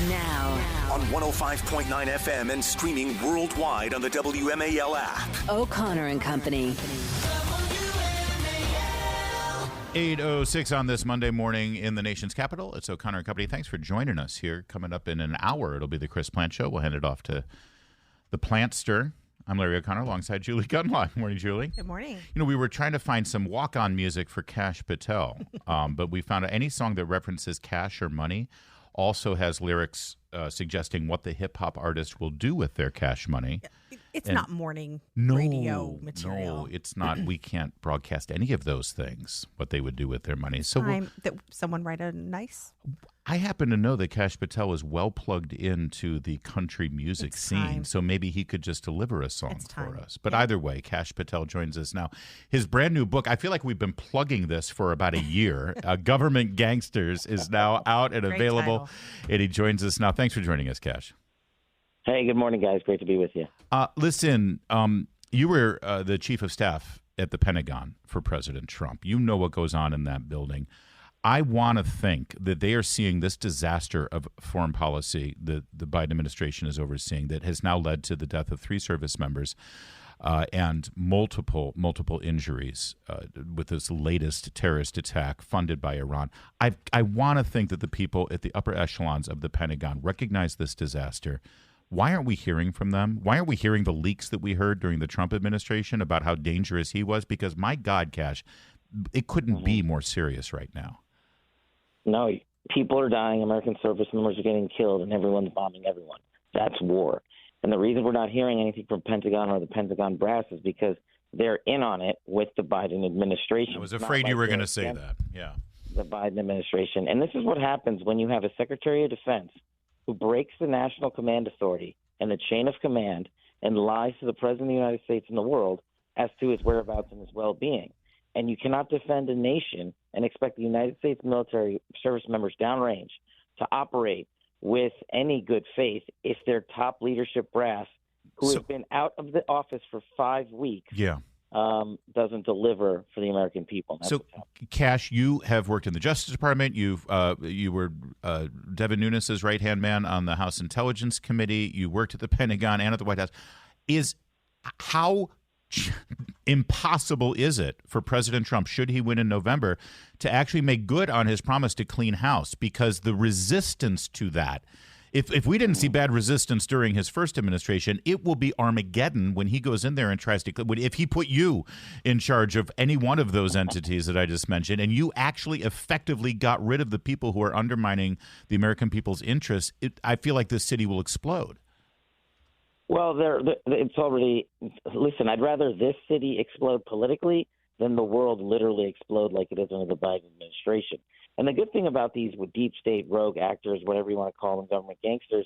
Now, on 105.9 FM and streaming worldwide on the WMAL app. O'Connor and Company. 8:06 on this Monday morning in the nation's capital. It's O'Connor and Company. Thanks for joining us here. Coming up in an hour, it'll be the Chris Plant Show. We'll hand it off to the Plantster. I'm Larry O'Connor alongside Julie Gunlock. Morning, Julie. Good morning. You know, we were trying to find some walk-on music for Kash Patel, but we found any song that references cash or money also has lyrics suggesting what the hip-hop artist will do with their cash money. It's not morning radio material. No, it's not. We can't broadcast any of those things, what they would do with their money. So Time that someone write a nice... I happen to know that Kash Patel is well plugged into the country music scene, so maybe he could just deliver a song for us. But either way, Kash Patel joins us now. His brand new book, I feel like we've been plugging this for about a year. Government Gangsters is now out and available, and he joins us now. Thanks for joining us, Kash. Hey, good morning, guys. Great to be with you. Listen, you were the chief of staff at the Pentagon for President Trump. You know what goes on in that building. I want to think that they are seeing this disaster of foreign policy that the Biden administration is overseeing that has now led to the death of 3 service members and multiple injuries with this latest terrorist attack funded by Iran. I want to think that the people at the upper echelons of the Pentagon recognize this disaster. Why aren't we hearing from them? Why aren't we hearing the leaks that we heard during the Trump administration about how dangerous he was? Because, my God, Kash, it couldn't be more serious right now. No, people are dying. American service members are getting killed, and everyone's bombing everyone. That's war. And the reason we're not hearing anything from Pentagon or the Pentagon brass is because they're in on it with the Biden administration. I was afraid you were going to say that. Yeah. The Biden administration. And this is what happens when you have a Secretary of Defense who breaks the National Command Authority and the chain of command and lies to the President of the United States and the world as to his whereabouts and his well-being. And you cannot defend a nation and expect the United States military service members downrange to operate with any good faith if their top leadership brass, who has been out of the office for 5 weeks, doesn't deliver for the American people. So, Kash, you have worked in the Justice Department. You were Devin Nunes's right-hand man on the House Intelligence Committee. You worked at the Pentagon and at the White House. How impossible is it for President Trump, should he win in November, to actually make good on his promise to clean house? Because the resistance to that, if we didn't see bad resistance during his first administration, it will be Armageddon when he goes in there and tries to, if he put you in charge of any one of those entities that I just mentioned, and you actually effectively got rid of the people who are undermining the American people's interests, I feel like this city will explode. Well, it's already – listen, I'd rather this city explode politically than the world literally explode like it is under the Biden administration. And the good thing about these deep state rogue actors, whatever you want to call them, government gangsters,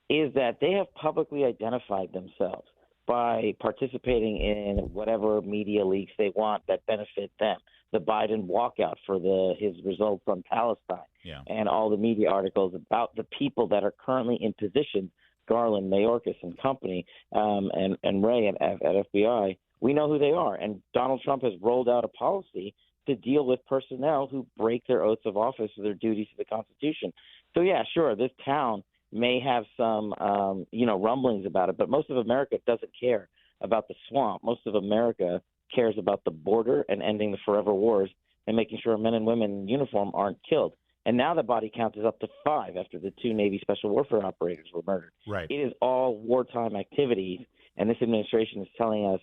is that they have publicly identified themselves by participating in whatever media leaks they want that benefit them. The Biden walkout for his results on Palestine and all the media articles about the people that are currently in position – Garland, Mayorkas, and company, and Ray at FBI, we know who they are. And Donald Trump has rolled out a policy to deal with personnel who break their oaths of office or their duties to the Constitution. So, yeah, sure, this town may have some, rumblings about it, but most of America doesn't care about the swamp. Most of America cares about the border and ending the forever wars and making sure men and women in uniform aren't killed. And now the body count is up to 5 after the 2 Navy special warfare operators were murdered. Right. It is all wartime activities, and this administration is telling us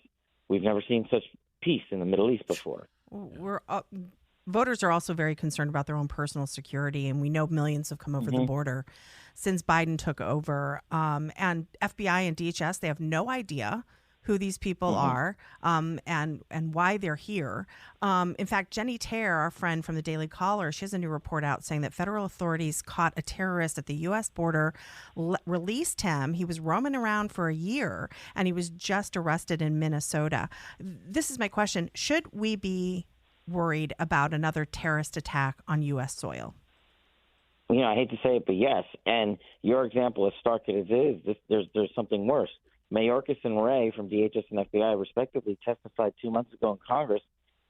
we've never seen such peace in the Middle East before. Voters are also very concerned about their own personal security, and we know millions have come over the border since Biden took over. And FBI and DHS, they have no idea who these people are and why they're here. In fact, Jenny Terre, our friend from the Daily Caller, she has a new report out saying that federal authorities caught a terrorist at the U.S. border, released him. He was roaming around for a year, and he was just arrested in Minnesota. This is my question. Should we be worried about another terrorist attack on U.S. soil? I hate to say it, but yes. And your example, as stark as it is, there's something worse. Mayorkas and Ray from DHS and FBI respectively testified 2 months ago in Congress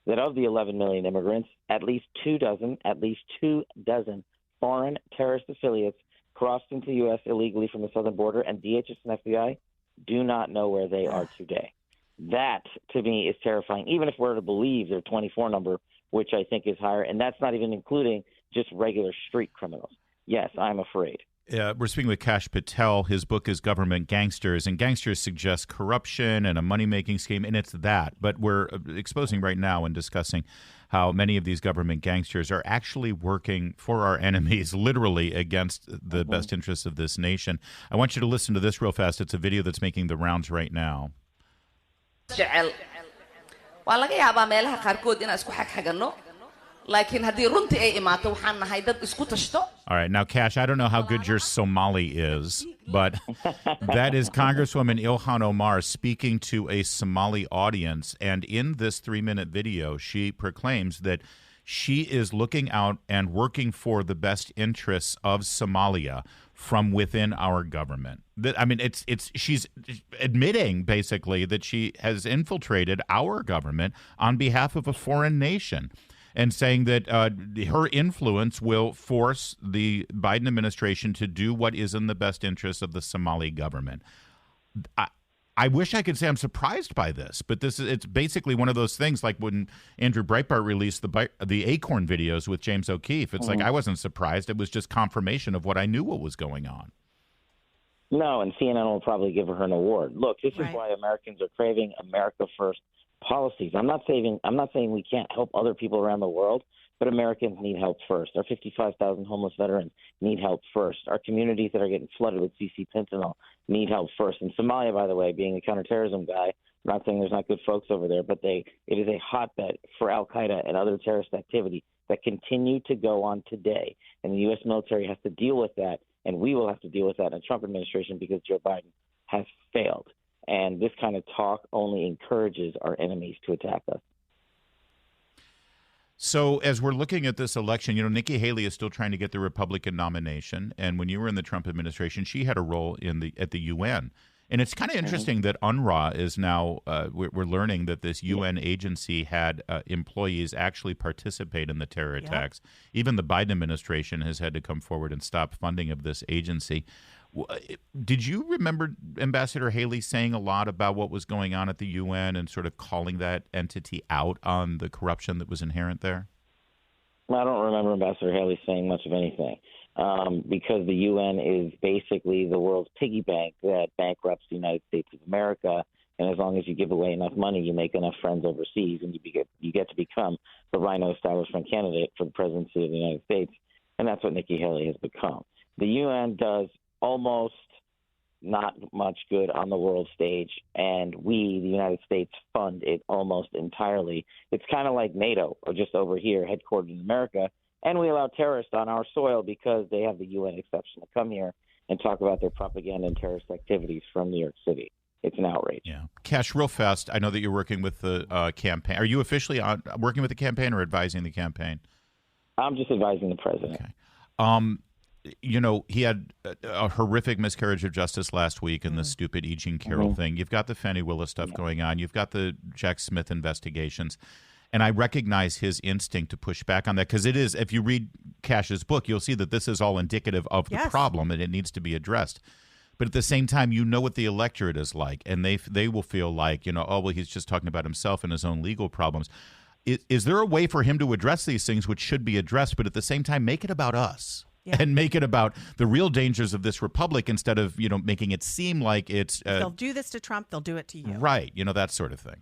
that of the 11 million immigrants, at least 2 dozen foreign terrorist affiliates crossed into the U.S. illegally from the southern border, and DHS and FBI do not know where they are today. That, to me, is terrifying, even if we're to believe their 24 number, which I think is higher, and that's not even including just regular street criminals. Yes, I'm afraid. We're speaking with Kash Patel. His book is Government Gangsters, and Gangsters suggests corruption and a money-making scheme, and it's that. But we're exposing right now and discussing how many of these government gangsters are actually working for our enemies, literally against the best interests of this nation. I want you to listen to this real fast. It's a video that's making the rounds right now. waa laga yaabaa meelaha qaarkood inaan isku xagxaganno laakiin haddii runtii ay imaato waxaan nahay dad isku tashto. All right. Now, Kash, I don't know how good your Somali is, but that is Congresswoman Ilhan Omar speaking to a Somali audience. And in this 3-minute video, she proclaims that she is looking out and working for the best interests of Somalia from within our government. I mean, she's admitting basically that she has infiltrated our government on behalf of a foreign nation, and saying that her influence will force the Biden administration to do what is in the best interest of the Somali government. I wish I could say I'm surprised by this, but it's basically one of those things like when Andrew Breitbart released the Acorn videos with James O'Keefe. It's like I wasn't surprised. It was just confirmation of what I knew what was going on. No, and CNN will probably give her an award. Look, this is why Americans are craving America First policies. I'm not saying we can't help other people around the world, but Americans need help first. Our 55,000 homeless veterans need help first. Our communities that are getting flooded with CC fentanyl need help first. And Somalia, by the way, being a counterterrorism guy, I'm not saying there's not good folks over there, but it is a hotbed for al-Qaeda and other terrorist activity that continue to go on today. And the U.S. military has to deal with that, and we will have to deal with that in the Trump administration because Joe Biden has failed. And this kind of talk only encourages our enemies to attack us. So as we're looking at this election, Nikki Haley is still trying to get the Republican nomination. And when you were in the Trump administration, she had a role at the UN. And it's kind of interesting that UNRWA is now, we're learning that this UN agency had employees actually participate in the terror attacks. Even the Biden administration has had to come forward and stop funding of this agency. Did you remember Ambassador Haley saying a lot about what was going on at the UN and sort of calling that entity out on the corruption that was inherent there? I don't remember Ambassador Haley saying much of anything because the UN is basically the world's piggy bank that bankrupts the United States of America. And as long as you give away enough money, you make enough friends overseas, and you get to become the rhino establishment candidate for the presidency of the United States. And that's what Nikki Haley has become. The UN does almost not much good on the world stage, and we, the United States, fund it almost entirely. It's kind of like NATO, or just over here, headquartered in America, and we allow terrorists on our soil because they have the UN exception to come here and talk about their propaganda and terrorist activities from New York City. It's an outrage. Yeah. Kash, real fast, I know that you're working with the campaign. Are you officially working with the campaign or advising the campaign? I'm just advising the president. Okay. He had a horrific miscarriage of justice last week in the stupid E. Jean Carroll thing. You've got the Fani Willis stuff going on. You've got the Jack Smith investigations. And I recognize his instinct to push back on that because it is, if you read Kash's book, you'll see that this is all indicative of the problem and it needs to be addressed. But at the same time, you know what the electorate is like, and they will feel like, he's just talking about himself and his own legal problems. Is there a way for him to address these things, which should be addressed, but at the same time, make it about us? Yeah. And make it about the real dangers of this republic instead of, making it seem like it's... they'll do this to Trump, they'll do it to you. Right, that sort of thing.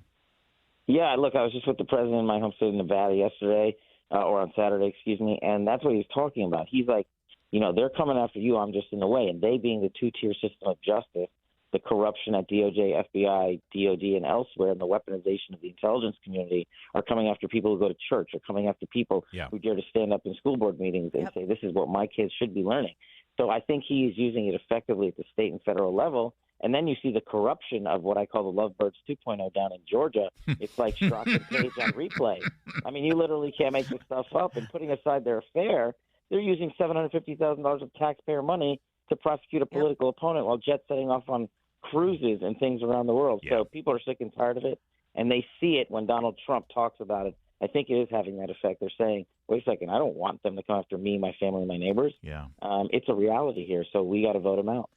Yeah, look, I was just with the president in my home state of Nevada yesterday, or on Saturday, excuse me, and that's what he was talking about. He's like, they're coming after you, I'm just in the way. And they being the two-tier system of justice, the corruption at DOJ, FBI, DOD, and elsewhere, and the weaponization of the intelligence community are coming after people who go to church, or coming after people who dare to stand up in school board meetings and say, this is what my kids should be learning. So I think he is using it effectively at the state and federal level. And then you see the corruption of what I call the Lovebirds 2.0 down in Georgia. It's like Strzok and Page on replay. I mean, you literally can't make this stuff up. And putting aside their affair, they're using $750,000 of taxpayer money to prosecute a political opponent while jet setting off on cruises and things around the world. So people are sick and tired of it, and they see it when Donald Trump talks about it I think it is having that effect. They're saying, wait a second, I don't want them to come after me, my family, my neighbors. Yeah. It's a reality here, so we got to vote them out.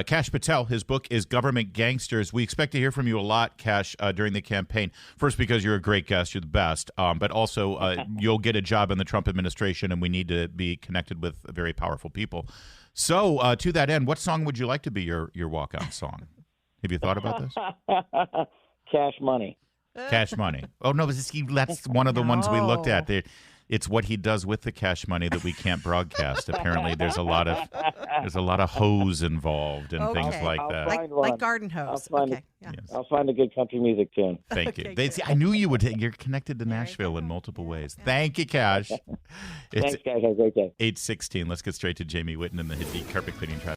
Kash Patel, his book is Government Gangsters. We expect to hear from you a lot, Kash, during the campaign. First, because you're a great guest, you're the best, but also you'll get a job in the Trump administration, and we need to be connected with very powerful people. So to that end, what song would you like to be your walk-on song? Have you thought about this? Cash Money. Cash Money. Oh, no, that's one of the ones we looked at. It's what he does with the cash money that we can't broadcast. Apparently, there's a lot of hose involved and things like that. Like garden hose. Okay. Yeah. Yes. I'll find a good country music tune. Thank you. Okay, I knew you would. You're connected to Nashville in multiple ways. Thank you, Cash. It's Thanks, guys. Have a great day. 8:16. Let's get straight to Jamie Whitten and the Hit Beat Carpet Cleaning Traffic.